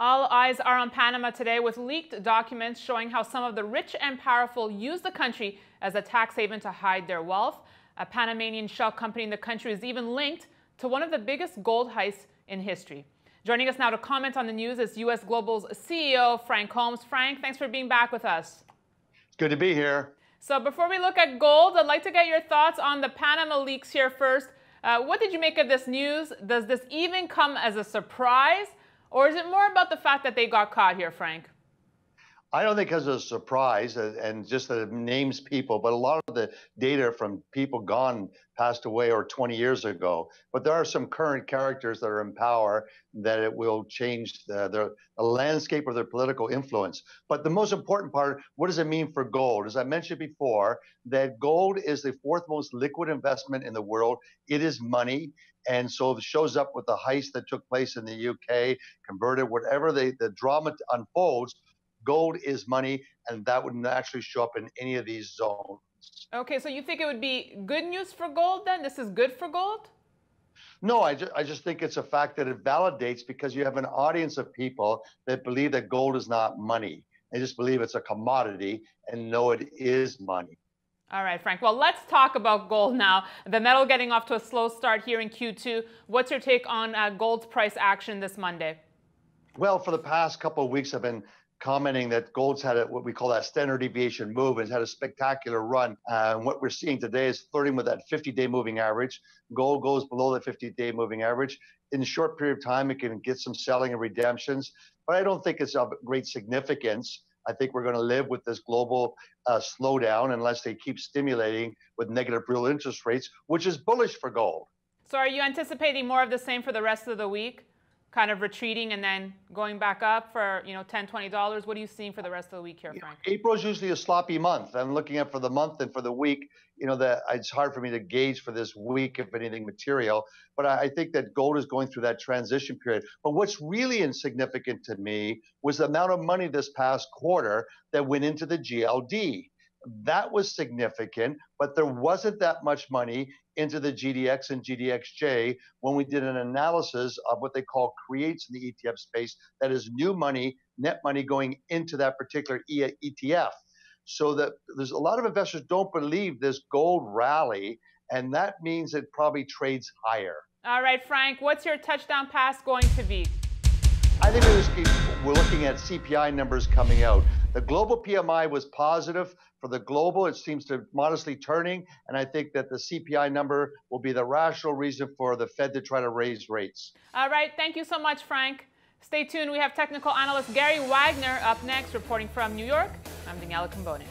All eyes are on Panama today with leaked documents showing how some of the rich and powerful use the country as a tax haven to hide their wealth. A Panamanian shell company in the country is even linked to one of the biggest gold heists in history. Joining us now to comment on the news is U.S. Global's CEO, Frank Holmes. Frank, thanks for being back with us. It's good to be here. So before we look at gold, I'd like to get your thoughts on the Panama Leaks here first. What did you make of this news? Does this even come as a surprise? Or is it more about the fact that they got caught here, Frank? I don't think it's a surprise and just that it names people, but a lot of the data from people gone, passed away, or 20 years ago. But there are some current characters that are in power that it will change the landscape of their political influence. But the most important part, what does it mean for gold? As I mentioned before, that gold is the fourth most liquid investment in the world. It is money. And so it shows up with the heist that took place in the UK, converted, whatever the drama unfolds, gold is money, and that wouldn't actually show up in any of these zones. Okay, so you think it would be good news for gold then? This is good for gold? No, I just think it's a fact that it validates, because you have an audience of people that believe that gold is not money. They just believe it's a commodity, and no, it is money. All right, Frank. Well, let's talk about gold now. The metal getting off to a slow start here in Q2. What's your take on gold's price action this Monday? Well, for the past couple of weeks, I've been commenting that gold's had what we call that standard deviation move. It's had a spectacular run. And what we're seeing today is flirting with that 50-day moving average. Gold goes below the 50-day moving average. In a short period of time, it can get some selling and redemptions, but I don't think it's of great significance. I think we're going to live with this global slowdown unless they keep stimulating with negative real interest rates, which is bullish for gold. So are you anticipating more of the same for the rest of the week? Kind of retreating and then going back up for, $10, $20? What are you seeing for the rest of the week here, Frank? April is usually a sloppy month. I'm looking at for the month and for the week. It's hard for me to gauge for this week if anything material. But I think that gold is going through that transition period. But what's really insignificant to me was the amount of money this past quarter that went into the GLD. That was significant, but there wasn't that much money into the GDX and GDXJ when we did an analysis of what they call creates in the ETF space. That is new money, net money going into that particular ETF. So that there's a lot of investors don't believe this gold rally, and that means it probably trades higher. All right, Frank, what's your touchdown pass going to be? I think we're looking at CPI numbers coming out. The global PMI was positive. For the global, it seems to modestly turning, and I think that the CPI number will be the rational reason for the Fed to try to raise rates. All right, thank you so much, Frank. Stay tuned. We have technical analyst Gary Wagner up next, reporting from New York. I'm Daniela Cambone.